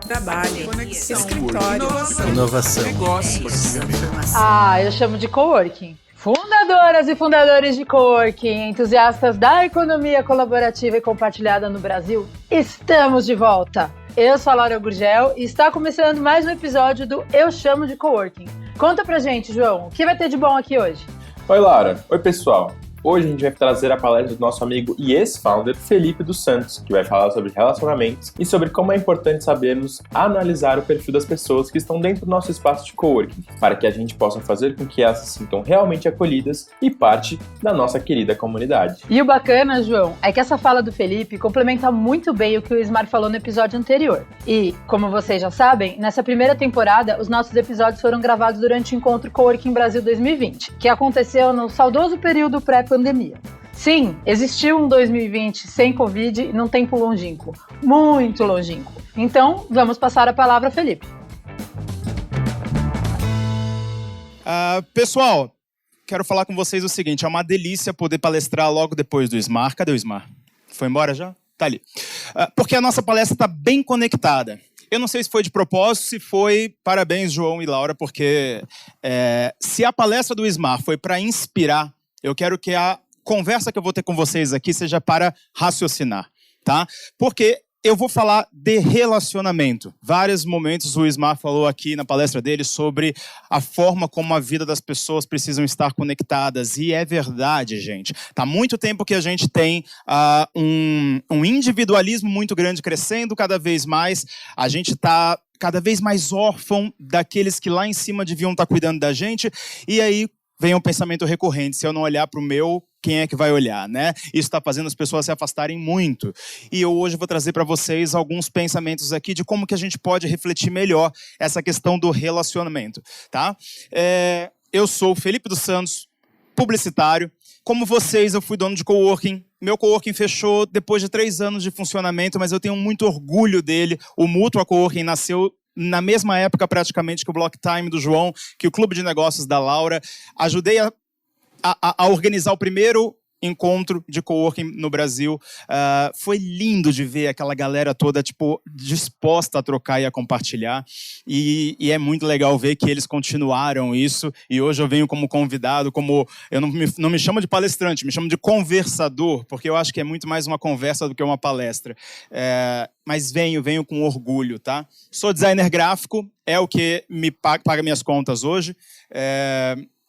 trabalho, conexão, escritório, inovação, negócios. Eu chamo de coworking. Fundadoras e fundadores de coworking, entusiastas da economia colaborativa e compartilhada no Brasil, estamos de volta. Eu sou a Laura Gurgel e está começando mais um episódio do Eu Chamo de Coworking. Conta pra gente, João, o que vai ter de bom aqui hoje? Oi, Laura. Oi, pessoal. Hoje a gente vai trazer a palestra do nosso amigo e ex-founder Felipe dos Santos, que vai falar sobre relacionamentos e sobre como é importante sabermos analisar o perfil das pessoas que estão dentro do nosso espaço de coworking, para que a gente possa fazer com que elas se sintam realmente acolhidas e parte da nossa querida comunidade. E o bacana, João, é que essa fala do Felipe complementa muito bem o que o Ismar falou no episódio anterior. E, como vocês já sabem, nessa primeira temporada, os nossos episódios foram gravados durante o Encontro Coworking Brasil 2020, que aconteceu no saudoso período pré-pandemia. Sim, existiu um 2020 sem Covid num tempo longínquo, muito longínquo. Então, vamos passar a palavra a Felipe. Pessoal, quero falar com vocês o seguinte, é uma delícia poder palestrar logo depois do Ismar. Cadê o Ismar? Foi embora já? Tá ali. Porque a nossa palestra está bem conectada. Eu não sei se foi de propósito, se foi, parabéns João e Laura, porque se a palestra do Ismar foi para inspirar, eu quero que a conversa que eu vou ter com vocês aqui seja para raciocinar, tá? Porque eu vou falar de relacionamento. Vários momentos o Ismar falou aqui na palestra dele sobre a forma como a vida das pessoas precisam estar conectadas. E é verdade, gente. Tá muito tempo que a gente tem um individualismo muito grande crescendo cada vez mais. A gente tá cada vez mais órfão daqueles que lá em cima deviam estar cuidando da gente. E aí vem um pensamento recorrente, se eu não olhar para o meu, quem é que vai olhar, né? Isso está fazendo as pessoas se afastarem muito. E eu hoje vou trazer para vocês alguns pensamentos aqui de como que a gente pode refletir melhor essa questão do relacionamento, tá? Eu sou o Felipe dos Santos, publicitário. Como vocês, eu fui dono de coworking. Meu coworking fechou depois de 3 anos de funcionamento, mas eu tenho muito orgulho dele. O Mutua Coworking nasceu na mesma época praticamente que o Block Time do João, que o Clube de Negócios da Laura. Ajudei a organizar o primeiro encontro de coworking no Brasil. Foi lindo de ver aquela galera toda disposta a trocar e a compartilhar. E é muito legal ver que eles continuaram isso. E hoje eu venho como convidado, eu não me chamo de palestrante, me chamo de conversador, porque eu acho que é muito mais uma conversa do que uma palestra. Mas venho com orgulho, tá? Sou designer gráfico, é o que me paga minhas contas hoje.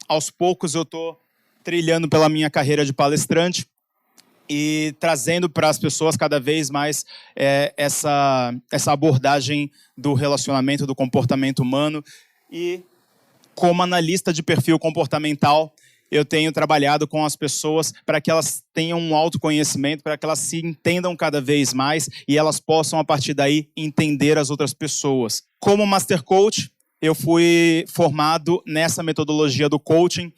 Aos poucos eu estou trilhando pela minha carreira de palestrante e trazendo para as pessoas cada vez mais essa abordagem do relacionamento, do comportamento humano. E como analista de perfil comportamental, eu tenho trabalhado com as pessoas para que elas tenham um autoconhecimento, para que elas se entendam cada vez mais e elas possam, a partir daí, entender as outras pessoas. Como Master Coach, eu fui formado nessa metodologia do coaching,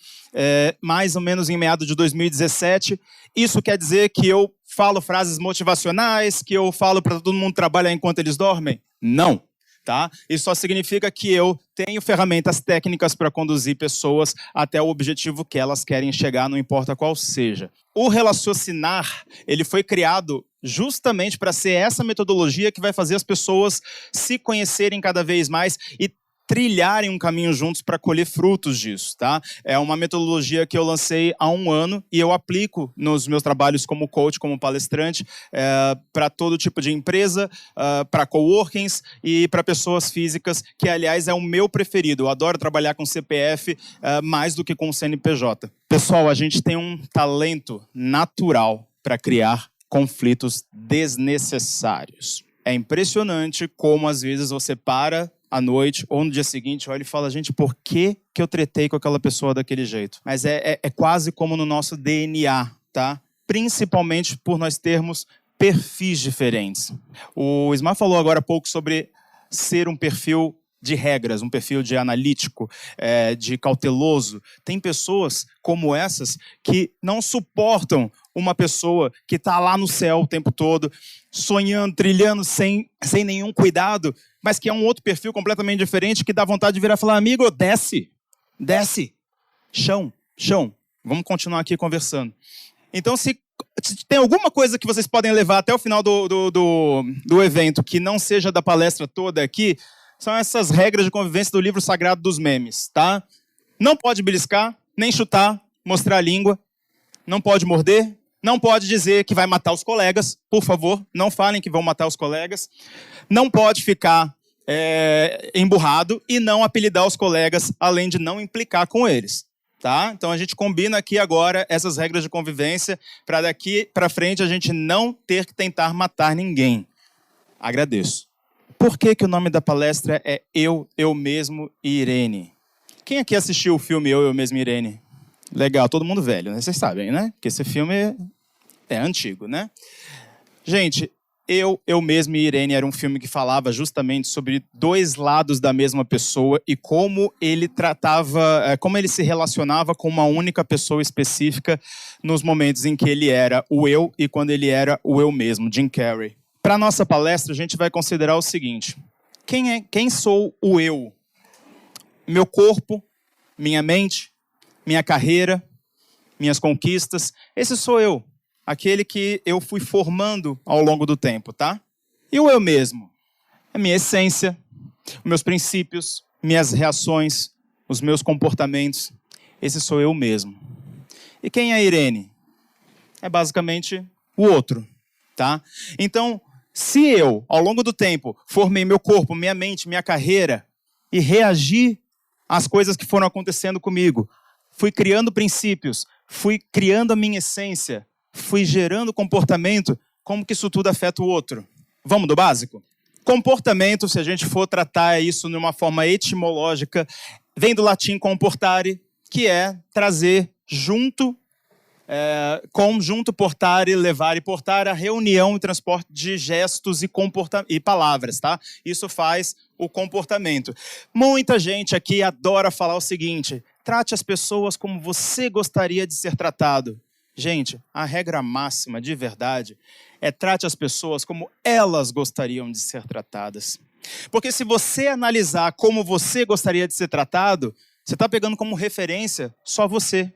mais ou menos em meados de 2017. Isso quer dizer que eu falo frases motivacionais, que eu falo para todo mundo trabalhar enquanto eles dormem? Não. Tá? Isso só significa que eu tenho ferramentas técnicas para conduzir pessoas até o objetivo que elas querem chegar, não importa qual seja. O raciocinar, ele foi criado justamente para ser essa metodologia que vai fazer as pessoas se conhecerem cada vez mais e trilharem um caminho juntos para colher frutos disso, tá? É uma metodologia que eu lancei há 1 ano e eu aplico nos meus trabalhos como coach, como palestrante, para todo tipo de empresa, para coworkings e para pessoas físicas, que, aliás, é o meu preferido. Eu adoro trabalhar com CPF mais do que com CNPJ. Pessoal, a gente tem um talento natural para criar conflitos desnecessários. É impressionante como, às vezes, você para à noite ou no dia seguinte, olha e fala, gente, por que eu tretei com aquela pessoa daquele jeito? Mas é quase como no nosso DNA, tá? Principalmente por nós termos perfis diferentes. O Ismar falou agora há pouco sobre ser um perfil de regras, um perfil de analítico, de cauteloso. Tem pessoas como essas que não suportam uma pessoa que está lá no céu o tempo todo, sonhando, trilhando, sem nenhum cuidado, mas que é um outro perfil completamente diferente, que dá vontade de virar e falar, amigo, desce, chão, vamos continuar aqui conversando. Então, se tem alguma coisa que vocês podem levar até o final do evento que não seja da palestra toda aqui, são essas regras de convivência do livro sagrado dos memes, tá? Não pode beliscar, nem chutar, mostrar a língua, não pode morder, não pode dizer que vai matar os colegas, por favor, não falem que vão matar os colegas, não pode ficar emburrado e não apelidar os colegas, além de não implicar com eles. Tá? Então a gente combina aqui agora essas regras de convivência para daqui para frente a gente não ter que tentar matar ninguém. Agradeço. Por que o nome da palestra é Eu Mesmo e Irene? Quem aqui assistiu o filme Eu Mesmo e Irene? Legal, todo mundo velho, né? Vocês sabem, né? Porque esse filme é antigo, né? Gente, Eu Mesmo e Irene era um filme que falava justamente sobre dois lados da mesma pessoa e como ele como ele se relacionava com uma única pessoa específica nos momentos em que ele era o eu e quando ele era o eu mesmo, Jim Carrey. Para a nossa palestra, a gente vai considerar o seguinte: quem sou o eu? Meu corpo, minha mente, minha carreira, minhas conquistas, esse sou eu. Aquele que eu fui formando ao longo do tempo, tá? E o eu mesmo? A minha essência, os meus princípios, minhas reações, os meus comportamentos. Esse sou eu mesmo. E quem é a Irene? É basicamente o outro, tá? Então, se eu, ao longo do tempo, formei meu corpo, minha mente, minha carreira e reagi às coisas que foram acontecendo comigo, fui criando princípios, fui criando a minha essência, fui gerando comportamento, como que isso tudo afeta o outro? Vamos do básico? Comportamento, se a gente for tratar isso de uma forma etimológica, vem do latim comportare, que é trazer junto, conjunto, portare, levar e portar, a reunião e transporte de gestos e palavras, tá? Isso faz o comportamento. Muita gente aqui adora falar o seguinte: trate as pessoas como você gostaria de ser tratado. Gente, a regra máxima, de verdade, é trate as pessoas como elas gostariam de ser tratadas. Porque se você analisar como você gostaria de ser tratado, você está pegando como referência só você.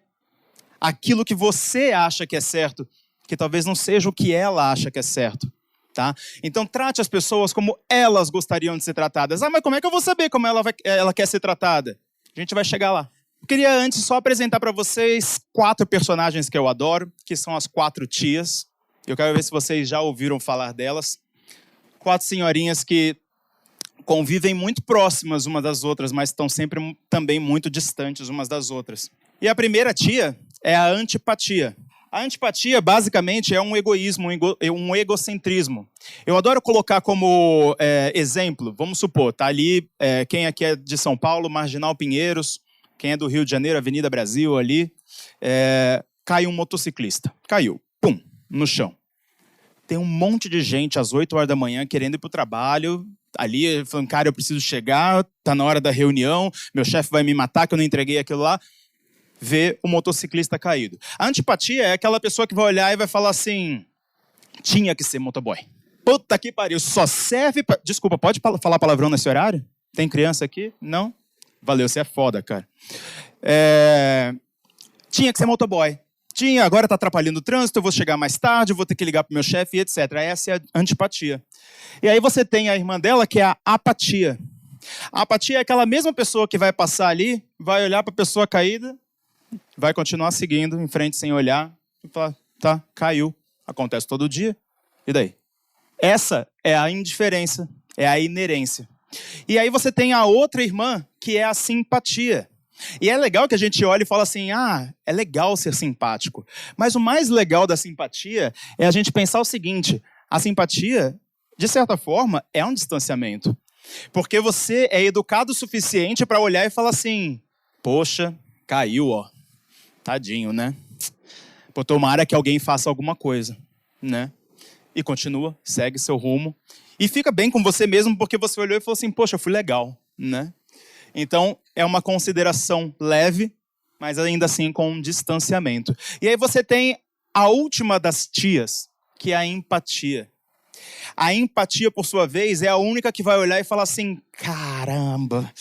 Aquilo que você acha que é certo, que talvez não seja o que ela acha que é certo. Tá? Então, trate as pessoas como elas gostariam de ser tratadas. Ah, mas como é que eu vou saber como ela quer ser tratada? A gente vai chegar lá. Eu queria antes só apresentar para vocês 4 personagens que eu adoro, que são as 4 tias. Eu quero ver se vocês já ouviram falar delas. 4 senhorinhas que convivem muito próximas umas das outras, mas estão sempre também muito distantes umas das outras. E a primeira tia é a antipatia. A antipatia, basicamente, é um egoísmo, um egocentrismo. Eu adoro colocar como exemplo, vamos supor, tá ali, quem aqui é de São Paulo, Marginal Pinheiros, quem é do Rio de Janeiro, Avenida Brasil, ali, cai um motociclista. Caiu, pum, no chão. Tem um monte de gente às 8 horas da manhã querendo ir para o trabalho, ali, falando, cara, eu preciso chegar, tá na hora da reunião, meu chefe vai me matar que eu não entreguei aquilo lá. Vê o motociclista caído. A antipatia é aquela pessoa que vai olhar e vai falar assim: tinha que ser motoboy. Puta que pariu, só serve pra... Desculpa, pode falar palavrão nesse horário? Tem criança aqui? Não? Valeu, você é foda, cara. Tinha que ser motoboy. Agora tá atrapalhando o trânsito, eu vou chegar mais tarde, eu vou ter que ligar pro meu chefe, etc. Essa é a antipatia. E aí você tem a irmã dela, que é a apatia. A apatia é aquela mesma pessoa que vai passar ali, vai olhar pra pessoa caída, vai continuar seguindo em frente sem olhar e falar, tá, caiu. Acontece todo dia. E daí? Essa é a indiferença, é a inerência. E aí você tem a outra irmã, que é a simpatia. E é legal que a gente olhe e fala assim, é legal ser simpático. Mas o mais legal da simpatia é a gente pensar o seguinte: a simpatia, de certa forma, é um distanciamento. Porque você é educado o suficiente para olhar e falar assim, poxa, caiu, ó. Tadinho, né? Pô, tomara que alguém faça alguma coisa, né? E continua, segue seu rumo. E fica bem com você mesmo, porque você olhou e falou assim, poxa, eu fui legal, né? Então, é uma consideração leve, mas ainda assim com um distanciamento. E aí você tem a última das tias, que é a empatia. A empatia, por sua vez, é a única que vai olhar e falar assim, caramba,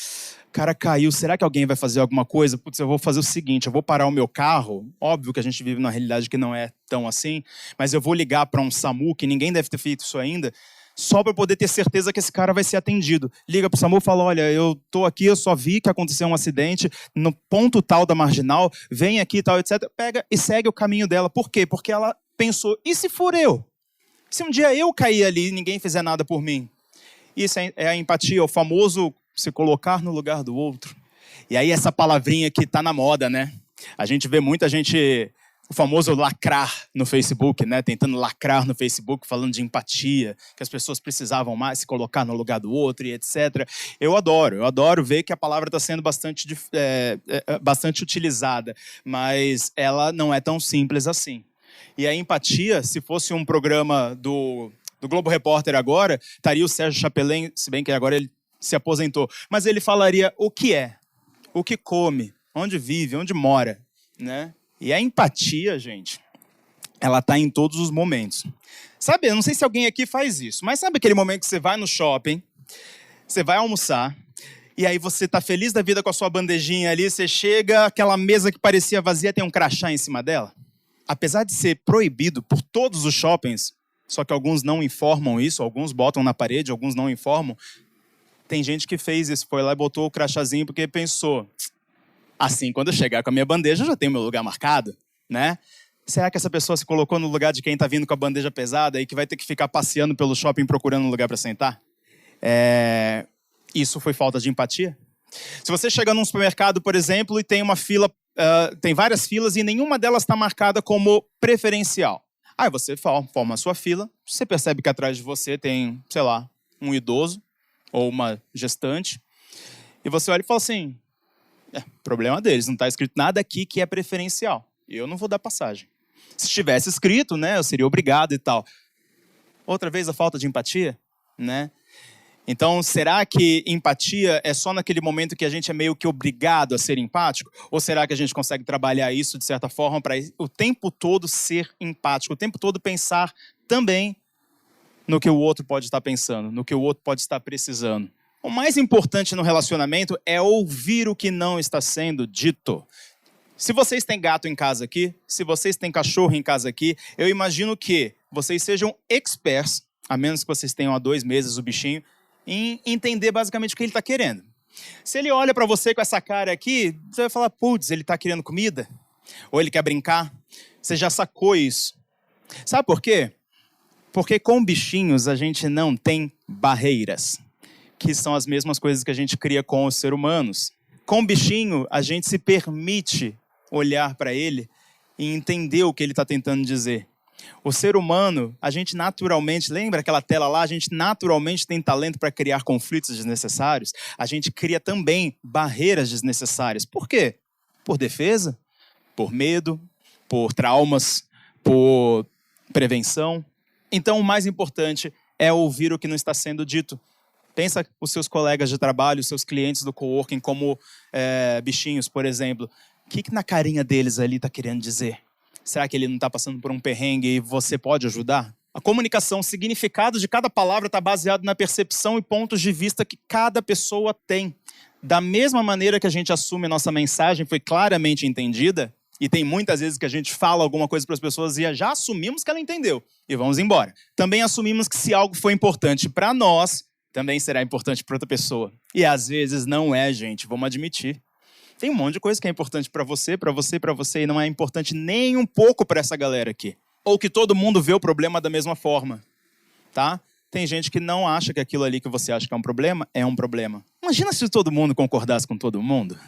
O cara caiu, será que alguém vai fazer alguma coisa? Putz, eu vou fazer o seguinte, eu vou parar o meu carro. Óbvio que a gente vive numa realidade que não é tão assim, mas eu vou ligar para um SAMU, que ninguém deve ter feito isso ainda, só para poder ter certeza que esse cara vai ser atendido. Liga para o SAMU e fala, olha, eu tô aqui, eu só vi que aconteceu um acidente no ponto tal da marginal, vem aqui tal, etc. Pega e segue o caminho dela. Por quê? Porque ela pensou, e se for eu? Se um dia eu cair ali e ninguém fizer nada por mim? Isso é a empatia, o famoso se colocar no lugar do outro. E aí essa palavrinha que tá na moda, né? A gente vê muita gente, o famoso lacrar no Facebook, né? Tentando lacrar no Facebook, falando de empatia, que as pessoas precisavam mais se colocar no lugar do outro e etc. Eu adoro ver que a palavra está sendo bastante utilizada, mas ela não é tão simples assim. E a empatia, se fosse um programa do Globo Repórter agora, estaria o Sérgio Chapelin, se bem que agora ele se aposentou, mas ele falaria o que é, o que come, onde vive, onde mora, né? E a empatia, gente, ela está em todos os momentos. Sabe, eu não sei se alguém aqui faz isso, mas sabe aquele momento que você vai no shopping, você vai almoçar, e aí você está feliz da vida com a sua bandejinha ali, você chega, aquela mesa que parecia vazia tem um crachá em cima dela? Apesar de ser proibido por todos os shoppings, só que alguns não informam isso, alguns botam na parede, alguns não informam, tem gente que fez isso, foi lá e botou o crachazinho porque pensou, assim, quando eu chegar com a minha bandeja, eu já tenho meu lugar marcado, né? Será que essa pessoa se colocou no lugar de quem está vindo com a bandeja pesada e que vai ter que ficar passeando pelo shopping procurando um lugar para sentar? Isso foi falta de empatia? Se você chega num supermercado, por exemplo, e tem uma fila, tem várias filas e nenhuma delas está marcada como preferencial. Aí você forma a sua fila, você percebe que atrás de você tem, sei lá, um idoso ou uma gestante, e você olha e fala assim, problema deles, não está escrito nada aqui que é preferencial. Eu não vou dar passagem. Se tivesse escrito, né, eu seria obrigado e tal. Outra vez a falta de empatia, né? Então, será que empatia é só naquele momento que a gente é meio que obrigado a ser empático? Ou será que a gente consegue trabalhar isso, de certa forma, para o tempo todo ser empático, o tempo todo pensar também no que o outro pode estar pensando, no que o outro pode estar precisando? O mais importante no relacionamento é ouvir o que não está sendo dito. Se vocês têm gato em casa aqui, se vocês têm cachorro em casa aqui, eu imagino que vocês sejam experts, a menos que vocês tenham há 2 meses o bichinho, em entender basicamente o que ele está querendo. Se ele olha para você com essa cara aqui, você vai falar, putz, ele está querendo comida? Ou ele quer brincar? Você já sacou isso. Sabe por quê? Porque com bichinhos a gente não tem barreiras, que são as mesmas coisas que a gente cria com os seres humanos. Com o bichinho, a gente se permite olhar para ele e entender o que ele está tentando dizer. O ser humano, a gente naturalmente, lembra aquela tela lá? A gente naturalmente tem talento para criar conflitos desnecessários. A gente cria também barreiras desnecessárias. Por quê? Por defesa, por medo, por traumas, por prevenção. Então, o mais importante é ouvir o que não está sendo dito. Pensa os seus colegas de trabalho, os seus clientes do coworking como bichinhos, por exemplo. O que na carinha deles ali está querendo dizer? Será que ele não está passando por um perrengue e você pode ajudar? A comunicação, o significado de cada palavra está baseado na percepção e pontos de vista que cada pessoa tem. Da mesma maneira que a gente assume a nossa mensagem foi claramente entendida, e tem muitas vezes que a gente fala alguma coisa para as pessoas e já assumimos que ela entendeu e vamos embora. Também assumimos que se algo foi importante para nós, também será importante para outra pessoa. E às vezes não é, gente, vamos admitir. Tem um monte de coisa que é importante para você, e não é importante nem um pouco para essa galera aqui. Ou que todo mundo vê o problema da mesma forma, tá? Tem gente que não acha que aquilo ali que você acha que é um problema. Imagina se todo mundo concordasse com todo mundo.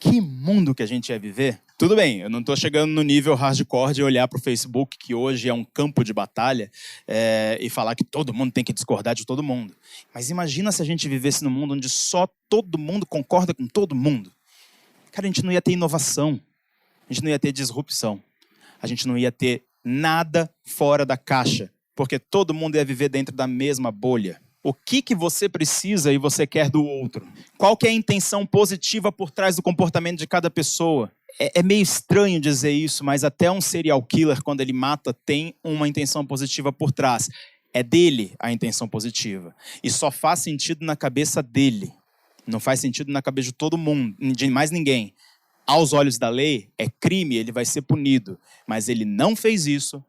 Que mundo que a gente ia viver? Tudo bem, eu não estou chegando no nível hardcore de olhar para o Facebook, que hoje é um campo de batalha, e falar que todo mundo tem que discordar de todo mundo. Mas imagina se a gente vivesse num mundo onde só todo mundo concorda com todo mundo. Cara, a gente não ia ter inovação, a gente não ia ter disrupção, a gente não ia ter nada fora da caixa, porque todo mundo ia viver dentro da mesma bolha. O que você precisa e você quer do outro? Qual que é a intenção positiva por trás do comportamento de cada pessoa? É meio estranho dizer isso, mas até um serial killer, quando ele mata, tem uma intenção positiva por trás. É dele a intenção positiva. E só faz sentido na cabeça dele. Não faz sentido na cabeça de todo mundo, de mais ninguém. Aos olhos da lei, é crime, ele vai ser punido. Mas ele não fez isso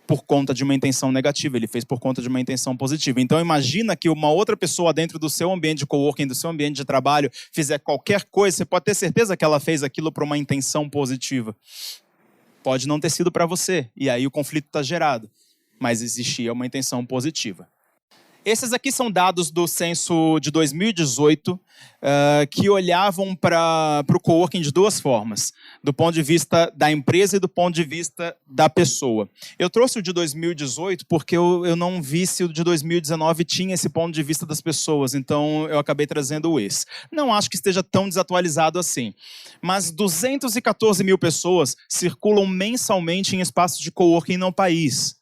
por conta de uma intenção negativa, ele fez por conta de uma intenção positiva. Então imagina que uma outra pessoa dentro do seu ambiente de coworking, do seu ambiente de trabalho, fizer qualquer coisa, você pode ter certeza que ela fez aquilo por uma intenção positiva. Pode não ter sido para você, e aí o conflito está gerado. Mas existia uma intenção positiva. Esses aqui são dados do censo de 2018, que olhavam para o coworking de duas formas, do ponto de vista da empresa e do ponto de vista da pessoa. Eu trouxe o de 2018 porque eu não vi se o de 2019 tinha esse ponto de vista das pessoas, então eu acabei trazendo esse. Não acho que esteja tão desatualizado assim, mas 214 mil pessoas circulam mensalmente em espaços de coworking no país.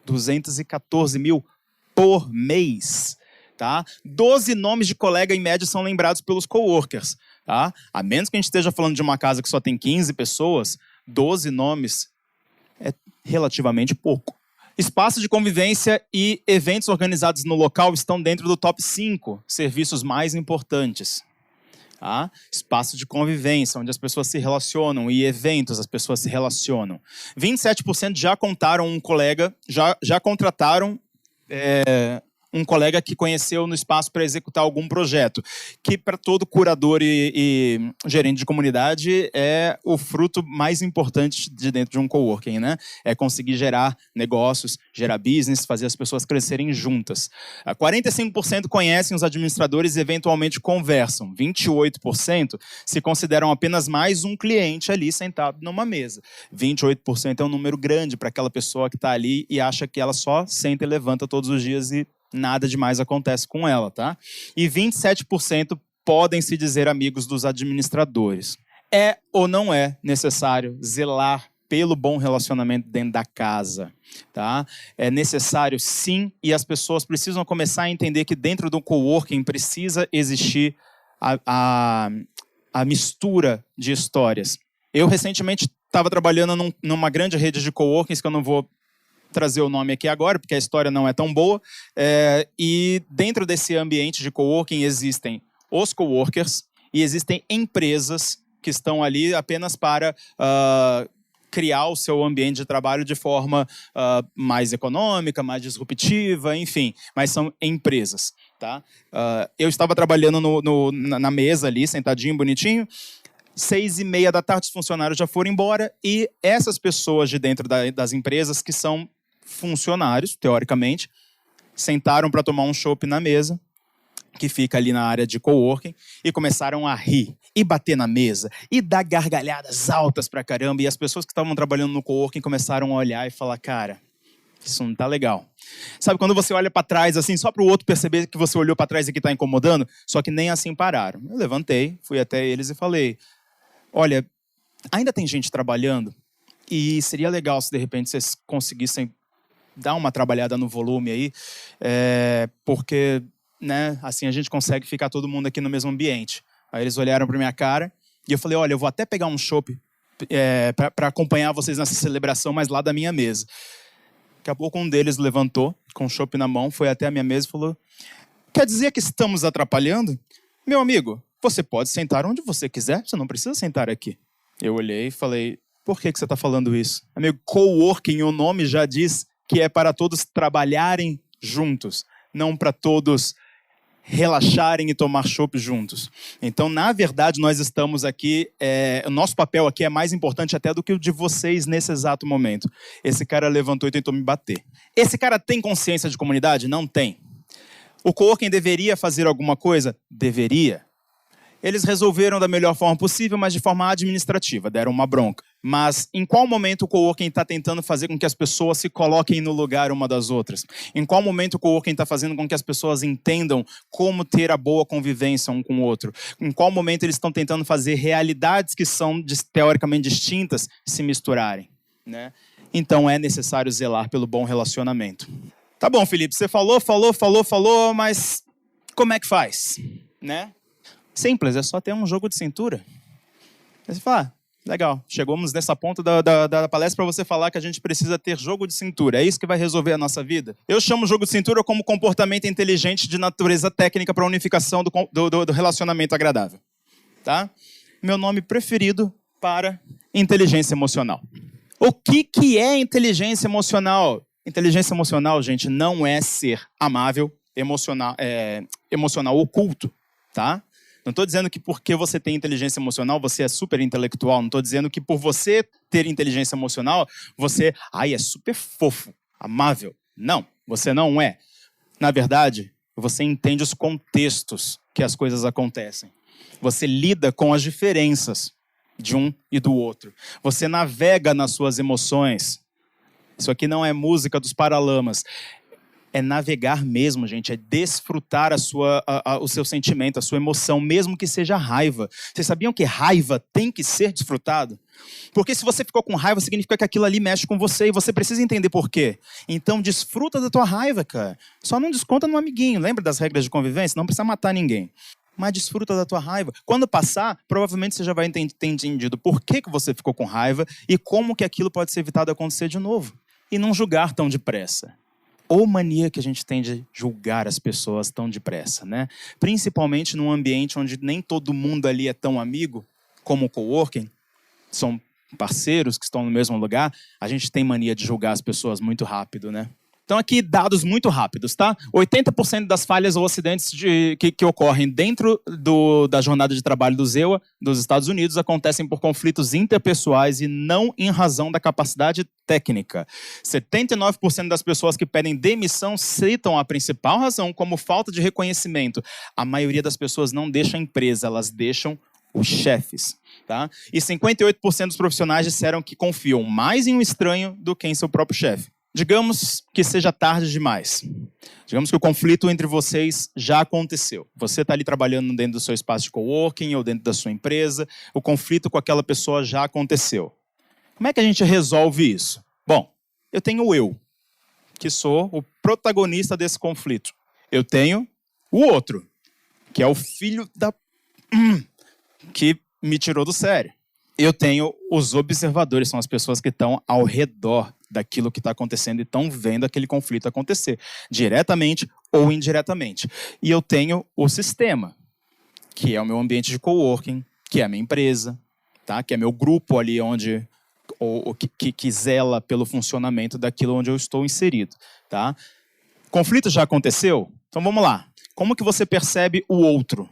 214 mil por mês, tá? 12 nomes de colega em média são lembrados pelos coworkers, tá? A menos que a gente esteja falando de uma casa que só tem 15 pessoas, 12 nomes é relativamente pouco. Espaço de convivência e eventos organizados no local estão dentro do top 5 serviços mais importantes. Tá? Espaço de convivência, onde as pessoas se relacionam, e eventos, as pessoas se relacionam. 27% já contaram um colega, já contrataram um colega que conheceu no espaço para executar algum projeto, que para todo curador e gerente de comunidade é o fruto mais importante de dentro de um coworking, né? É conseguir gerar negócios, gerar business, fazer as pessoas crescerem juntas. 45% conhecem os administradores e eventualmente conversam. 28% se consideram apenas mais um cliente ali sentado numa mesa. 28% é um número grande para aquela pessoa que está ali e acha que ela só senta e levanta todos os dias e nada demais acontece com ela, tá? E 27% podem se dizer amigos dos administradores. É ou não é necessário zelar pelo bom relacionamento dentro da casa, tá? É necessário, sim, e as pessoas precisam começar a entender que dentro do coworking precisa existir a mistura de histórias. Eu, recentemente, estava trabalhando numa grande rede de coworkings, que eu não vou trazer o nome aqui agora, porque a história não é tão boa, e dentro desse ambiente de coworking existem os coworkers e existem empresas que estão ali apenas para criar o seu ambiente de trabalho de forma mais econômica, mais disruptiva, enfim, mas são empresas. Tá? Eu estava trabalhando na mesa ali, sentadinho, bonitinho, 6:30 da tarde os funcionários já foram embora e essas pessoas de dentro das empresas que são funcionários, teoricamente, sentaram para tomar um chopp na mesa, que fica ali na área de coworking, e começaram a rir, e bater na mesa, e dar gargalhadas altas pra caramba, e as pessoas que estavam trabalhando no coworking começaram a olhar e falar, cara, isso não tá legal. Sabe quando você olha para trás, assim, só para o outro perceber que você olhou para trás e que tá incomodando? Só que nem assim pararam. Eu levantei, fui até eles e falei, olha, ainda tem gente trabalhando, e seria legal se de repente vocês conseguissem dar uma trabalhada no volume aí, porque, né, assim a gente consegue ficar todo mundo aqui no mesmo ambiente. Aí eles olharam para minha cara e eu falei, olha, eu vou até pegar um chopp para acompanhar vocês nessa celebração, mas lá da minha mesa. Daqui a pouco um deles levantou, com o chopp na mão, foi até a minha mesa e falou, quer dizer que estamos atrapalhando? Meu amigo, você pode sentar onde você quiser, você não precisa sentar aqui. Eu olhei e falei, por que você está falando isso? Amigo, coworking, o nome já diz que é para todos trabalharem juntos, não para todos relaxarem e tomar chopp juntos. Então, na verdade, nós estamos aqui, o nosso papel aqui é mais importante até do que o de vocês nesse exato momento. Esse cara levantou e tentou me bater. Esse cara tem consciência de comunidade? Não tem. O coworking deveria fazer alguma coisa? Deveria. Eles resolveram da melhor forma possível, mas de forma administrativa, deram uma bronca. Mas em qual momento o coworking está tentando fazer com que as pessoas se coloquem no lugar uma das outras? Em qual momento o coworking está fazendo com que as pessoas entendam como ter a boa convivência um com o outro? Em qual momento eles estão tentando fazer realidades que são teoricamente distintas se misturarem? Né? Então é necessário zelar pelo bom relacionamento. Tá bom, Felipe, você falou, mas como é que faz? Né? Simples, é só ter um jogo de cintura. Aí você fala, Legal, chegamos nessa ponta da palestra para você falar que a gente precisa ter jogo de cintura. É isso que vai resolver a nossa vida? Eu chamo jogo de cintura como comportamento inteligente de natureza técnica para unificação do relacionamento agradável. Tá? Meu nome preferido para inteligência emocional. O que é inteligência emocional? Inteligência emocional, gente, não é ser amável, emocional oculto, tá? Não estou dizendo que porque você tem inteligência emocional, você é super intelectual. Não estou dizendo que por você ter inteligência emocional, você é super fofo, amável. Não, você não é. Na verdade, você entende os contextos que as coisas acontecem. Você lida com as diferenças de um e do outro. Você navega nas suas emoções. Isso aqui não é música dos Paralamas. É navegar mesmo, gente. É desfrutar o seu sentimento, a sua emoção, mesmo que seja raiva. Vocês sabiam que raiva tem que ser desfrutado? Porque se você ficou com raiva, significa que aquilo ali mexe com você e você precisa entender por quê. Então, desfruta da tua raiva, cara. Só não desconta no amiguinho. Lembra das regras de convivência? Não precisa matar ninguém. Mas desfruta da tua raiva. Quando passar, provavelmente você já vai ter entendido por que você ficou com raiva e como que aquilo pode ser evitado acontecer de novo. E não julgar tão depressa. Ou mania que a gente tem de julgar as pessoas tão depressa, né? Principalmente num ambiente onde nem todo mundo ali é tão amigo, como o coworking, são parceiros que estão no mesmo lugar, a gente tem mania de julgar as pessoas muito rápido, né? Então aqui dados muito rápidos, tá? 80% das falhas ou acidentes que ocorrem dentro da jornada de trabalho do ZEUA dos Estados Unidos acontecem por conflitos interpessoais e não em razão da capacidade técnica. 79% das pessoas que pedem demissão citam a principal razão como falta de reconhecimento. A maioria das pessoas não deixa a empresa, elas deixam os chefes. Tá? E 58% dos profissionais disseram que confiam mais em um estranho do que em seu próprio chefe. Digamos que seja tarde demais. Digamos que o conflito entre vocês já aconteceu. Você está ali trabalhando dentro do seu espaço de coworking ou dentro da sua empresa. O conflito com aquela pessoa já aconteceu. Como é que a gente resolve isso? Bom, eu tenho eu, que sou o protagonista desse conflito. Eu tenho o outro, que é o filho da... que me tirou do sério. Eu tenho os observadores, são as pessoas que estão ao redor daquilo que está acontecendo e estão vendo aquele conflito acontecer, diretamente ou indiretamente. E eu tenho o sistema, que é o meu ambiente de coworking, que é a minha empresa, tá? Que é meu grupo ali que zela pelo funcionamento daquilo onde eu estou inserido. Tá? Conflito já aconteceu? Então vamos lá. Como que você percebe o outro?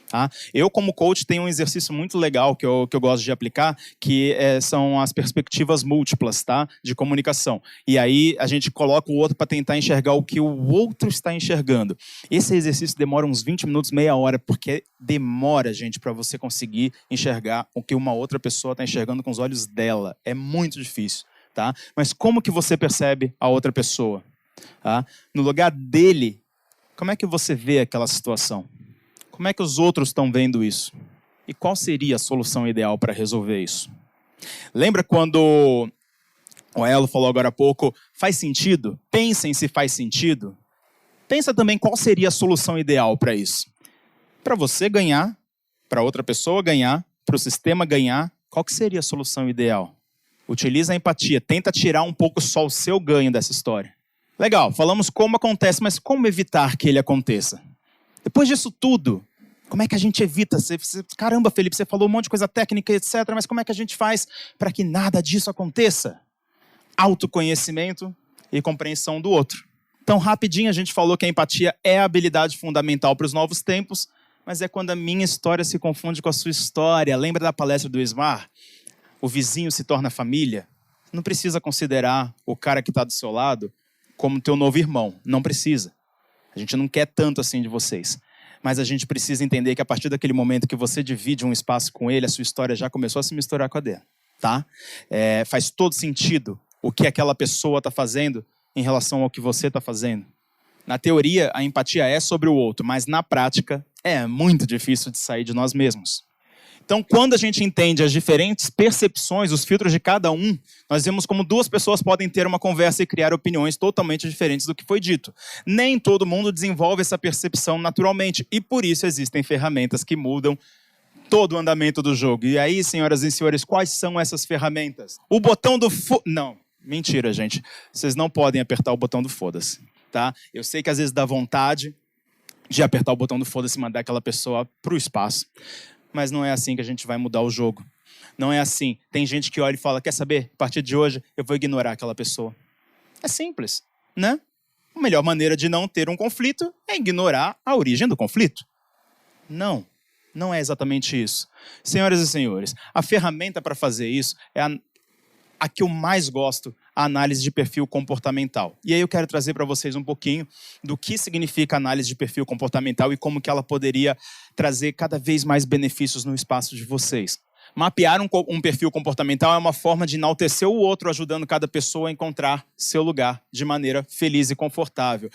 Tá? Eu, como coach, tenho um exercício muito legal que eu gosto de aplicar, que são as perspectivas múltiplas, tá? De comunicação. E aí a gente coloca o outro para tentar enxergar o que o outro está enxergando. Esse exercício demora uns 20 minutos, meia hora, porque demora, gente, para você conseguir enxergar o que uma outra pessoa está enxergando com os olhos dela. É muito difícil. Tá? Mas como que você percebe a outra pessoa? Tá? No lugar dele, como é que você vê aquela situação? Como é que os outros estão vendo isso? E qual seria a solução ideal para resolver isso? Lembra quando o Elo falou agora há pouco, faz sentido? Pensem se faz sentido. Pensa também qual seria a solução ideal para isso. Para você ganhar, para outra pessoa ganhar, para o sistema ganhar, qual que seria a solução ideal? Utiliza a empatia, tenta tirar um pouco só o seu ganho dessa história. Legal, falamos como acontece, mas como evitar que ele aconteça? Depois disso tudo, como é que a gente evita? Caramba, Felipe, você falou um monte de coisa técnica, etc., mas como é que a gente faz para que nada disso aconteça? Autoconhecimento e compreensão do outro. Então, rapidinho, a gente falou que a empatia é a habilidade fundamental para os novos tempos, mas é quando a minha história se confunde com a sua história. Lembra da palestra do Ismar? O vizinho se torna família? Não precisa considerar o cara que está do seu lado como teu novo irmão. Não precisa. A gente não quer tanto assim de vocês. Mas a gente precisa entender que a partir daquele momento que você divide um espaço com ele, a sua história já começou a se misturar com a dele. Tá? Faz todo sentido o que aquela pessoa está fazendo em relação ao que você está fazendo. Na teoria, a empatia é sobre o outro, mas na prática é muito difícil de sair de nós mesmos. Então, quando a gente entende as diferentes percepções, os filtros de cada um, nós vemos como duas pessoas podem ter uma conversa e criar opiniões totalmente diferentes do que foi dito. Nem todo mundo desenvolve essa percepção naturalmente, e por isso existem ferramentas que mudam todo o andamento do jogo. E aí, senhoras e senhores, quais são essas ferramentas? O botão do Não, mentira, gente. Vocês não podem apertar o botão do foda-se, tá? Eu sei que às vezes dá vontade de apertar o botão do foda-se e mandar aquela pessoa pro espaço. Mas não é assim que a gente vai mudar o jogo. Não é assim. Tem gente que olha e fala, quer saber? A partir de hoje, eu vou ignorar aquela pessoa. É simples, né? A melhor maneira de não ter um conflito é ignorar a origem do conflito. Não, não é exatamente isso. Senhoras e senhores, a ferramenta para fazer isso é a que eu mais gosto, a análise de perfil comportamental. E aí eu quero trazer para vocês um pouquinho do que significa análise de perfil comportamental e como que ela poderia trazer cada vez mais benefícios no espaço de vocês. Mapear um perfil comportamental é uma forma de enaltecer o outro, ajudando cada pessoa a encontrar seu lugar de maneira feliz e confortável.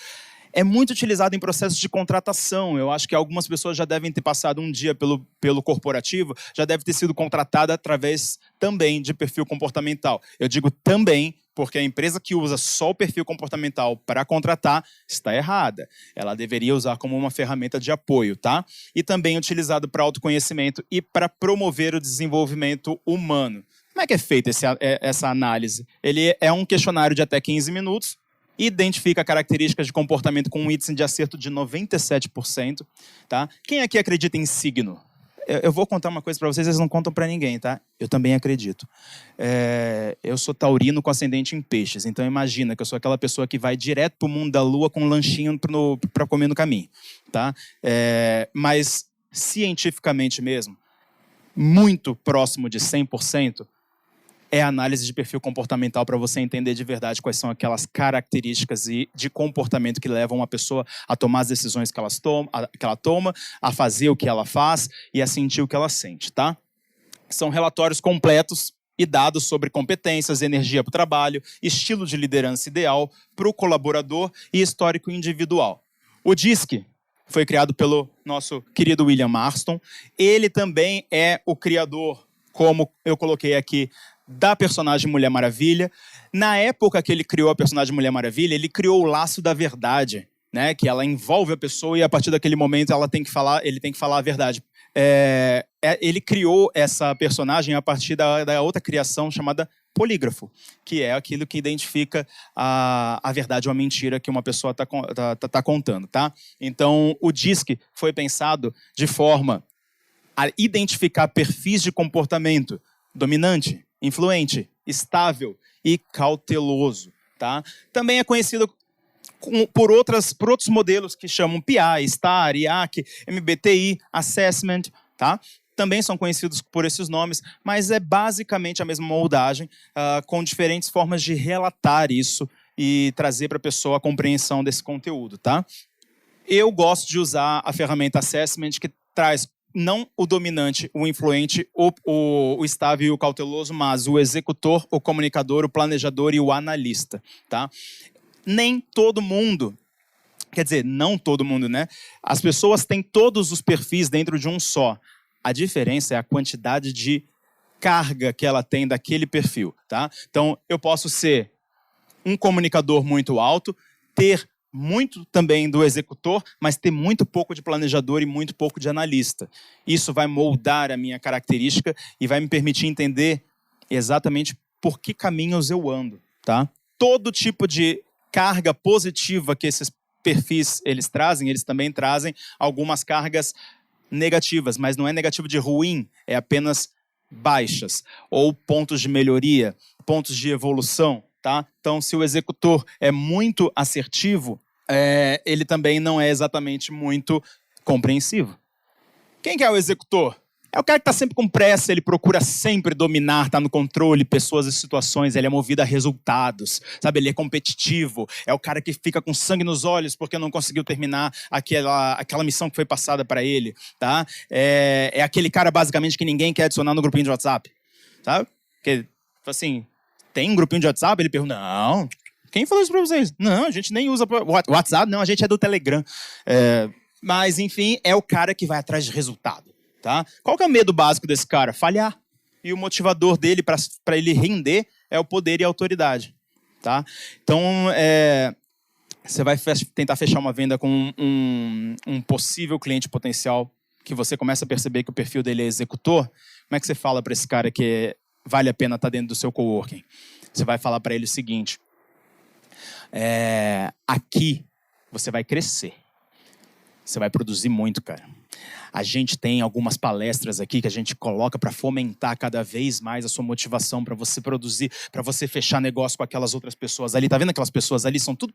É muito utilizado em processos de contratação. Eu acho que algumas pessoas já devem ter passado um dia pelo corporativo, já deve ter sido contratada através também de perfil comportamental. Eu digo também porque a empresa que usa só o perfil comportamental para contratar está errada. Ela deveria usar como uma ferramenta de apoio, tá? E também utilizado para autoconhecimento e para promover o desenvolvimento humano. Como é que é feita essa análise? Ele é um questionário de até 15 minutos, identifica características de comportamento com um índice de acerto de 97%. Tá? Quem aqui acredita em signo? Eu vou contar uma coisa para vocês não contam para ninguém, tá? Eu também acredito. Eu sou taurino com ascendente em peixes, então imagina que eu sou aquela pessoa que vai direto para o mundo da lua com um lanchinho para comer no caminho. Tá? Mas, cientificamente mesmo, muito próximo de 100%, é a análise de perfil comportamental para você entender de verdade quais são aquelas características de comportamento que levam uma pessoa a tomar as decisões que ela toma, a fazer o que ela faz e a sentir o que ela sente, tá? São relatórios completos e dados sobre competências, energia para o trabalho, estilo de liderança ideal para o colaborador e histórico individual. O DISC foi criado pelo nosso querido William Marston. Ele também é o criador, como eu coloquei aqui, da personagem Mulher Maravilha. Na época que ele criou a personagem Mulher Maravilha, ele criou o laço da verdade, né? Que ela envolve a pessoa e a partir daquele momento ele tem que falar a verdade. Ele criou essa personagem a partir da outra criação chamada polígrafo, que é aquilo que identifica a verdade ou a mentira que uma pessoa tá contando, tá? Então, o DISC foi pensado de forma a identificar perfis de comportamento dominante, influente, estável e cauteloso, tá? Também é conhecido por outros modelos que chamam PI, STAR, IAC, MBTI, Assessment, tá? Também são conhecidos por esses nomes, mas é basicamente a mesma moldagem, com diferentes formas de relatar isso e trazer para a pessoa a compreensão desse conteúdo, tá? Eu gosto de usar a ferramenta Assessment, que traz não o dominante, o influente, o estável e o cauteloso, mas o executor, o comunicador, o planejador e o analista, tá? Nem todo mundo, quer dizer, não todo mundo, né? As pessoas têm todos os perfis dentro de um só. A diferença é a quantidade de carga que ela tem daquele perfil, tá? Então, eu posso ser um comunicador muito alto, ter muito também do executor, mas ter muito pouco de planejador e muito pouco de analista. Isso vai moldar a minha característica e vai me permitir entender exatamente por que caminhos eu ando, tá? Todo tipo de carga positiva que esses perfis eles trazem, eles também trazem algumas cargas negativas, mas não é negativo de ruim, é apenas baixas, ou pontos de melhoria, pontos de evolução, tá? Então, se o executor é muito assertivo, ele também não é exatamente muito compreensivo. Quem que é o executor? É o cara que está sempre com pressa, ele procura sempre dominar, está no controle, pessoas e situações, ele é movido a resultados, sabe? Ele é competitivo, é o cara que fica com sangue nos olhos porque não conseguiu terminar aquela missão que foi passada para ele, tá? É aquele cara, basicamente, que ninguém quer adicionar no grupinho de WhatsApp, sabe? Porque, assim, tem um grupinho de WhatsApp? Ele pergunta, não, quem falou isso para vocês? Não, a gente nem usa WhatsApp, não, a gente é do Telegram. Mas, enfim, é o cara que vai atrás de resultado. Tá? Qual que é o medo básico desse cara? Falhar. E o motivador dele para ele render é o poder e a autoridade. Tá? Então, você vai tentar fechar uma venda com um possível cliente potencial que você começa a perceber que o perfil dele é executor, como é que você fala para esse cara que vale a pena estar dentro do seu coworking? Você vai falar para ele o seguinte: aqui você vai crescer. Você vai produzir muito, cara. A gente tem algumas palestras aqui que a gente coloca para fomentar cada vez mais a sua motivação para você produzir, para você fechar negócio com aquelas outras pessoas ali. Tá vendo aquelas pessoas ali? São tudo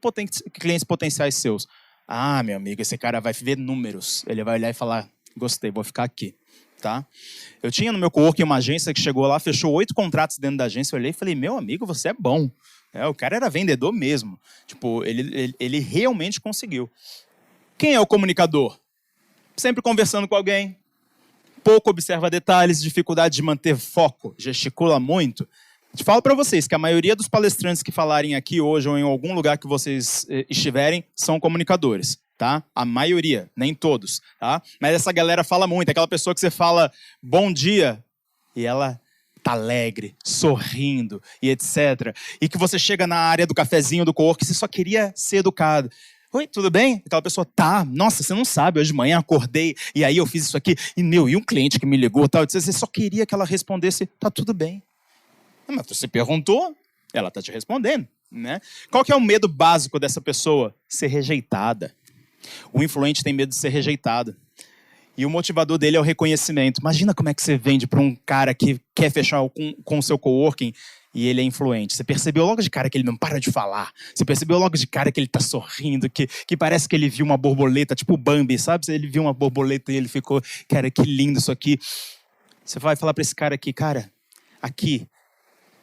clientes potenciais seus. Ah, meu amigo, esse cara vai ver números. Ele vai olhar e falar: gostei, vou ficar aqui. Tá? Eu tinha no meu coworking uma agência que chegou lá, fechou 8 contratos dentro da agência. Eu olhei e falei: meu amigo, você é bom. O cara era vendedor mesmo. Tipo, ele realmente conseguiu. Quem é o comunicador? Sempre conversando com alguém, pouco observa detalhes, dificuldade de manter foco, gesticula muito. Te falo para vocês que a maioria dos palestrantes que falarem aqui hoje ou em algum lugar que vocês estiverem são comunicadores, tá? A maioria, nem todos, tá? Mas essa galera fala muito, aquela pessoa que você fala bom dia e ela tá alegre, sorrindo e etc. E que você chega na área do cafezinho do coworking, você só queria ser educado. Oi, tudo bem? Aquela pessoa, tá, nossa, você não sabe, hoje de manhã acordei e aí eu fiz isso aqui, e um cliente que me ligou, tal, você só queria que ela respondesse, tá tudo bem. Mas você perguntou, ela tá te respondendo, né? Qual que é o medo básico dessa pessoa? Ser rejeitada. O influente tem medo de ser rejeitado. E o motivador dele é o reconhecimento. Imagina como é que você vende para um cara que quer fechar com o seu coworking e ele é influente. Você percebeu logo de cara que ele não para de falar. Você percebeu logo de cara que ele tá sorrindo, que parece que ele viu uma borboleta, tipo o Bambi, sabe? Ele viu uma borboleta e ele ficou, cara, que lindo isso aqui. Você vai falar para esse cara aqui, cara, aqui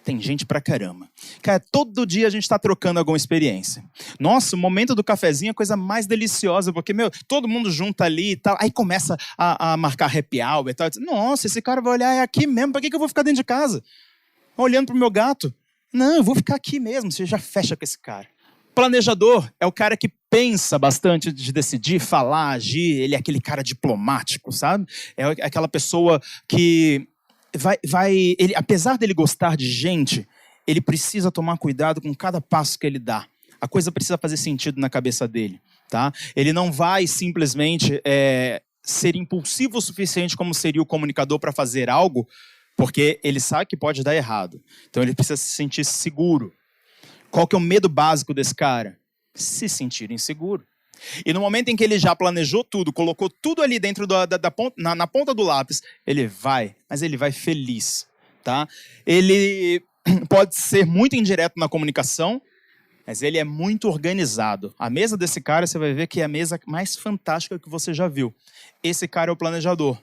tem gente pra caramba. Cara, todo dia a gente tá trocando alguma experiência. Nossa, o momento do cafezinho é a coisa mais deliciosa, porque, todo mundo junta ali e tal. Aí começa a marcar happy hour e tal. Nossa, esse cara vai olhar, é aqui mesmo, pra que eu vou ficar dentro de casa? Olhando pro meu gato. Não, eu vou ficar aqui mesmo, você já fecha com esse cara. Planejador é o cara que pensa bastante de decidir, falar, agir. Ele é aquele cara diplomático, sabe? É aquela pessoa que ele, apesar dele gostar de gente, ele precisa tomar cuidado com cada passo que ele dá. A coisa precisa fazer sentido na cabeça dele, tá? Ele não vai simplesmente ser impulsivo o suficiente como seria o comunicador para fazer algo, porque ele sabe que pode dar errado. Então ele precisa se sentir seguro. Qual que é o medo básico desse cara? Se sentir inseguro. E no momento em que ele já planejou tudo, colocou tudo ali dentro na ponta do lápis, mas ele vai feliz, tá? Ele pode ser muito indireto na comunicação, mas ele é muito organizado. A mesa desse cara, você vai ver que é a mesa mais fantástica que você já viu. Esse cara é o planejador.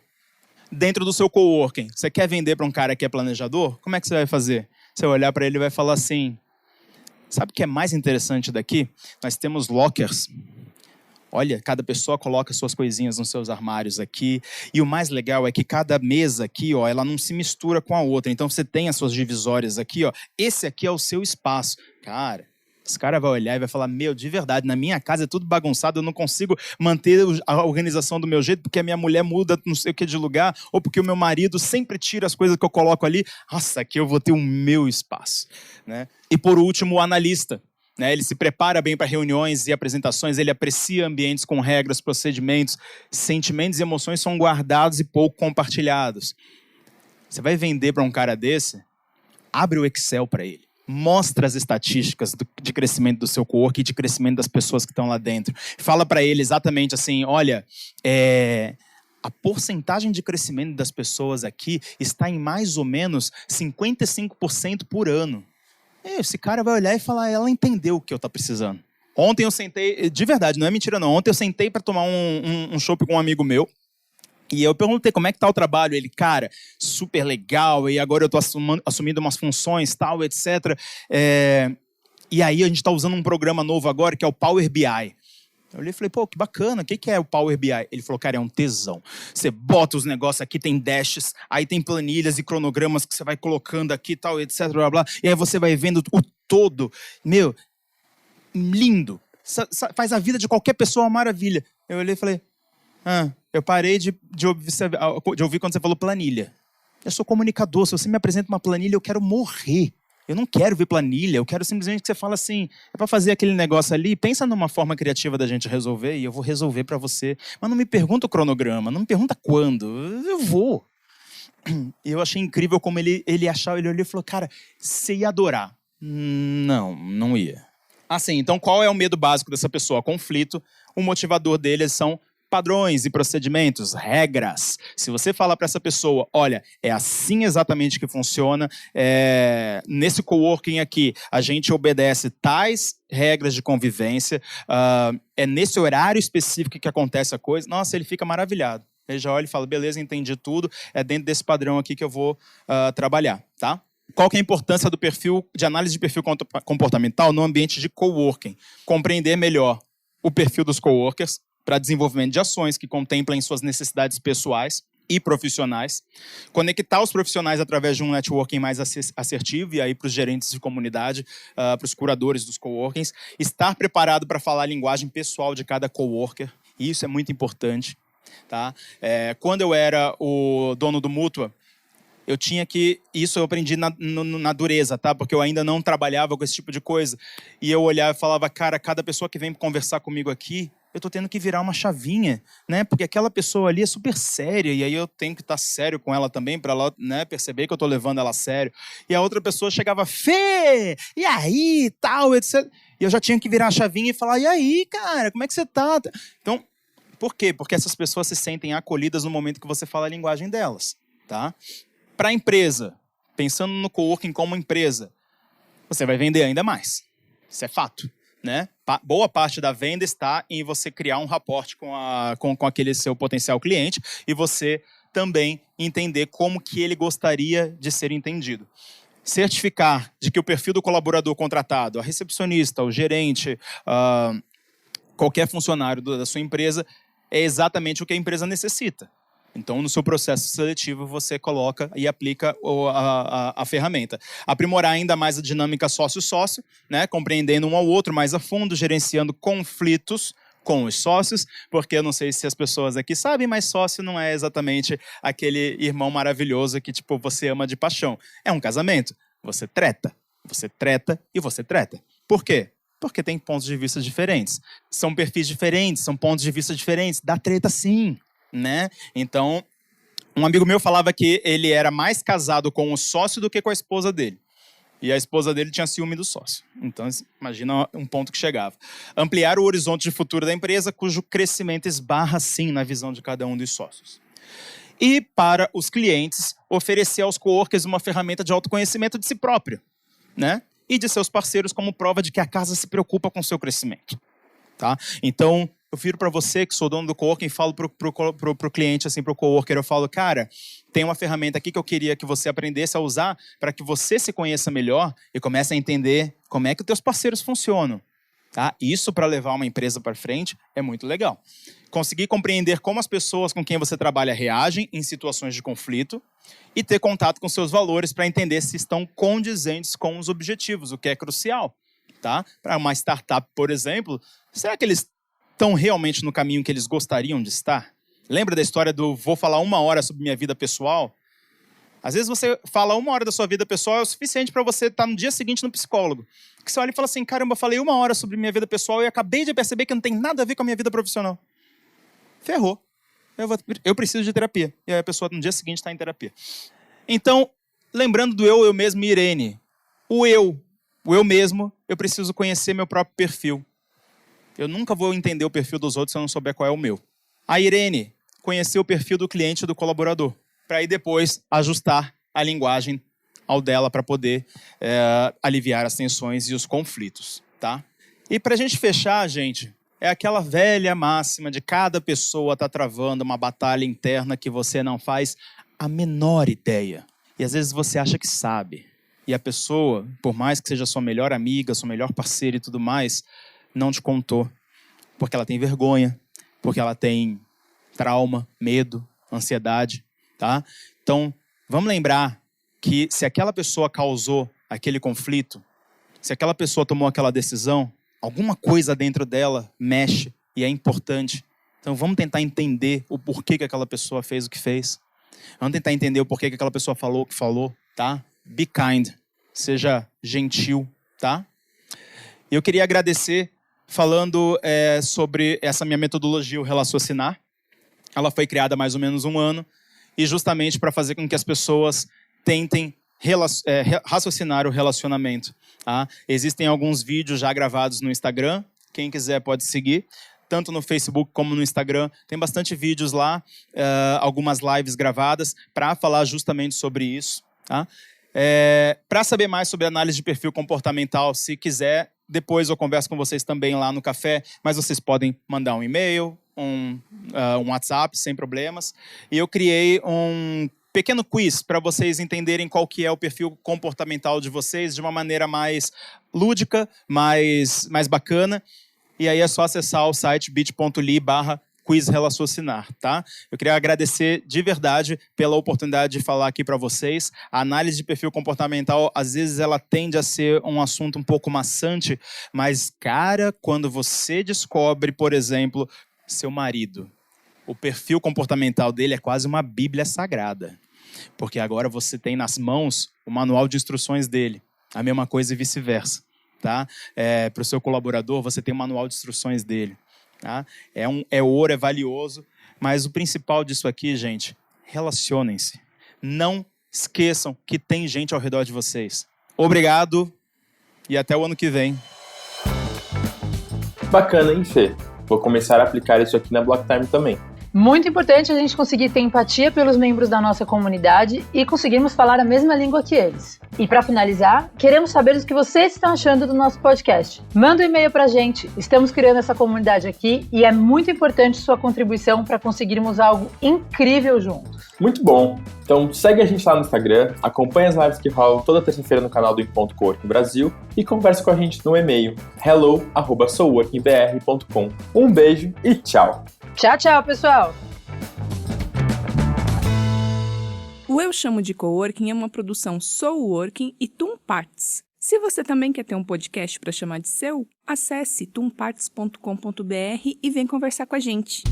Dentro do seu coworking, você quer vender para um cara que é planejador? Como é que você vai fazer? Você vai olhar para ele e vai falar assim: sabe o que é mais interessante daqui? Nós temos lockers. Olha, cada pessoa coloca suas coisinhas nos seus armários aqui. E o mais legal é que cada mesa aqui, ó, ela não se mistura com a outra. Então você tem as suas divisórias aqui, ó. Esse aqui é o seu espaço. Cara, esse cara vai olhar e vai falar: de verdade, na minha casa é tudo bagunçado, eu não consigo manter a organização do meu jeito, porque a minha mulher muda não sei o que de lugar, ou porque o meu marido sempre tira as coisas que eu coloco ali. Nossa, aqui eu vou ter o meu espaço, né? E por último, o analista. Ele se prepara bem para reuniões e apresentações, ele aprecia ambientes com regras, procedimentos, sentimentos e emoções são guardados e pouco compartilhados. Você vai vender para um cara desse? Abre o Excel para ele. Mostra as estatísticas de crescimento do seu coworking e de crescimento das pessoas que estão lá dentro. Fala para ele exatamente assim: olha, a porcentagem de crescimento das pessoas aqui está em mais ou menos 55% por ano. Esse cara vai olhar e falar: ela entendeu o que eu estou precisando. Ontem eu sentei, de verdade, não é mentira não, ontem eu sentei para tomar um chopp com um amigo meu, e eu perguntei como é que tá o trabalho. Ele: cara, super legal, e agora eu estou assumindo umas funções, tal, etc. E aí a gente está usando um programa novo agora, que é o Power BI. Eu olhei e falei: pô, que bacana, o que é o Power BI? Ele falou: cara, é um tesão. Você bota os negócios aqui, tem dashes, aí tem planilhas e cronogramas que você vai colocando aqui, tal, etc, blá, blá, e aí você vai vendo o todo. Lindo. Faz a vida de qualquer pessoa uma maravilha. Eu olhei e falei: eu parei de ouvir quando você falou planilha. Eu sou comunicador, se você me apresenta uma planilha, eu quero morrer. Eu não quero ver planilha, eu quero simplesmente que você fale assim, é para fazer aquele negócio ali, pensa numa forma criativa da gente resolver e eu vou resolver para você. Mas não me pergunta o cronograma, não me pergunta quando, eu vou. E eu achei incrível como ele olhou e falou, cara, você ia adorar. Não ia. Assim, então qual é o medo básico dessa pessoa? Conflito. O motivador deles são padrões e procedimentos, regras. Se você falar para essa pessoa, olha, é assim exatamente que funciona, nesse coworking aqui, a gente obedece tais regras de convivência, é nesse horário específico que acontece a coisa, nossa, ele fica maravilhado. Ele já olha e fala, beleza, entendi tudo, é dentro desse padrão aqui que eu vou trabalhar, tá? Qual que é a importância do perfil, de análise de perfil comportamental no ambiente de coworking? Compreender melhor o perfil dos coworkers, para desenvolvimento de ações que contemplem suas necessidades pessoais e profissionais, conectar os profissionais através de um networking mais assertivo, e aí para os gerentes de comunidade, para os curadores dos coworkings, estar preparado para falar a linguagem pessoal de cada coworker, e isso é muito importante. Tá? Quando eu era o dono do Mútua, eu tinha que... Isso eu aprendi na dureza, tá? Porque eu ainda não trabalhava com esse tipo de coisa. E eu olhava e falava, cara, cada pessoa que vem conversar comigo aqui, eu estou tendo que virar uma chavinha, né? Porque aquela pessoa ali é super séria, e aí eu tenho que estar sério com ela também, para ela, né, perceber que eu estou levando ela a sério. E a outra pessoa chegava, Fê, e aí, tal, etc. E eu já tinha que virar a chavinha e falar, e aí, cara, como é que você tá? Então, por quê? Porque essas pessoas se sentem acolhidas no momento que você fala a linguagem delas, tá? Para a empresa, pensando no coworking como empresa, você vai vender ainda mais. Isso é fato. Né? Boa parte da venda está em você criar um rapport com aquele seu potencial cliente e você também entender como que ele gostaria de ser entendido. Certificar de que o perfil do colaborador contratado, a recepcionista, o gerente, qualquer funcionário da sua empresa, é exatamente o que a empresa necessita. Então, no seu processo seletivo, você coloca e aplica a ferramenta. Aprimorar ainda mais a dinâmica sócio-sócio, né? Compreendendo um ao outro mais a fundo, gerenciando conflitos com os sócios, porque eu não sei se as pessoas aqui sabem, mas sócio não é exatamente aquele irmão maravilhoso que tipo, você ama de paixão. É um casamento. Você treta e você treta. Por quê? Porque tem pontos de vista diferentes. São perfis diferentes, são pontos de vista diferentes. Dá treta sim. Né? Então, um amigo meu falava que ele era mais casado com o sócio do que com a esposa dele. E a esposa dele tinha ciúme do sócio. Então, imagina um ponto que chegava. Ampliar o horizonte de futuro da empresa, cujo crescimento esbarra, sim, na visão de cada um dos sócios. E, para os clientes, oferecer aos coworkers uma ferramenta de autoconhecimento de si próprio, né? E de seus parceiros como prova de que a casa se preocupa com o seu crescimento. Tá? Então, eu viro para você, que sou dono do coworking, e falo pro cliente, assim, pro coworker, eu falo, cara, tem uma ferramenta aqui que eu queria que você aprendesse a usar para que você se conheça melhor e comece a entender como é que os teus parceiros funcionam. Tá? Isso, para levar uma empresa para frente, é muito legal. Conseguir compreender como as pessoas com quem você trabalha reagem em situações de conflito e ter contato com seus valores para entender se estão condizentes com os objetivos, o que é crucial. Tá? Para uma startup, por exemplo, será que eles estão realmente no caminho que eles gostariam de estar? Lembra da história do vou falar 1 hora sobre minha vida pessoal? Às vezes você fala 1 hora da sua vida pessoal é o suficiente para você estar no dia seguinte no psicólogo. Que você olha e fala assim, caramba, eu falei 1 hora sobre minha vida pessoal e acabei de perceber que não tem nada a ver com a minha vida profissional. Ferrou. Eu preciso de terapia. E aí a pessoa no dia seguinte está em terapia. Então, lembrando do eu mesmo e Irene. O eu mesmo, eu preciso conhecer meu próprio perfil. Eu nunca vou entender o perfil dos outros se eu não souber qual é o meu. A Irene, conhecer o perfil do cliente e do colaborador, para aí depois ajustar a linguagem ao dela para poder aliviar as tensões e os conflitos. Tá? E para a gente fechar, gente, é aquela velha máxima de cada pessoa tá travando uma batalha interna que você não faz a menor ideia. E às vezes você acha que sabe. E a pessoa, por mais que seja sua melhor amiga, sua melhor parceira e tudo mais, não te contou. Porque ela tem vergonha, porque ela tem trauma, medo, ansiedade. Tá? Então, vamos lembrar que se aquela pessoa causou aquele conflito, se aquela pessoa tomou aquela decisão, alguma coisa dentro dela mexe e é importante. Então, vamos tentar entender o porquê que aquela pessoa fez o que fez. Vamos tentar entender o porquê que aquela pessoa falou o que falou. Tá? Be kind. seja gentil, tá? Eu queria agradecer falando sobre essa minha metodologia, o Relaciocinar. Ela foi criada há mais ou menos um ano e justamente para fazer com que as pessoas tentem raciocinar o relacionamento. Tá? Existem alguns vídeos já gravados no Instagram. Quem quiser pode seguir, tanto no Facebook como no Instagram. Tem bastante vídeos lá, algumas lives gravadas para falar justamente sobre isso. Tá? Para saber mais sobre análise de perfil comportamental, se quiser, depois eu converso com vocês também lá no café, mas vocês podem mandar um e-mail, um WhatsApp, sem problemas. E eu criei um pequeno quiz para vocês entenderem qual que é o perfil comportamental de vocês de uma maneira mais lúdica, mais bacana. E aí é só acessar o site bit.ly/quizrelaciocinar, tá? Eu queria agradecer de verdade pela oportunidade de falar aqui para vocês. A análise de perfil comportamental, às vezes, ela tende a ser um assunto um pouco maçante, mas, cara, quando você descobre, por exemplo, seu marido, o perfil comportamental dele é quase uma bíblia sagrada. Porque agora você tem nas mãos o manual de instruções dele. A mesma coisa e vice-versa. Tá? Para o seu colaborador, você tem o manual de instruções dele. Tá? É ouro, é valioso. Mas o principal disso aqui, gente, relacionem-se. Não esqueçam que tem gente ao redor de vocês. Obrigado e até o ano que vem. Bacana, hein, Fê? Vou começar a aplicar isso aqui na Blocktime também. Muito importante a gente conseguir ter empatia pelos membros da nossa comunidade e conseguirmos falar a mesma língua que eles. E para finalizar, queremos saber o que vocês estão achando do nosso podcast. Manda um e-mail pra gente, estamos criando essa comunidade aqui e é muito importante sua contribuição para conseguirmos algo incrível juntos. Muito bom! Então segue a gente lá no Instagram, acompanha as lives que rolam toda terça-feira no canal do Encontro Coworking Brasil e conversa com a gente no e-mail hello@soworkingbr.com. Um beijo e tchau! Tchau, tchau, pessoal! O Eu Chamo de Coworking é uma produção Soworking e Tum Parts. Se você também quer ter um podcast para chamar de seu, acesse tumparts.com.br e vem conversar com a gente.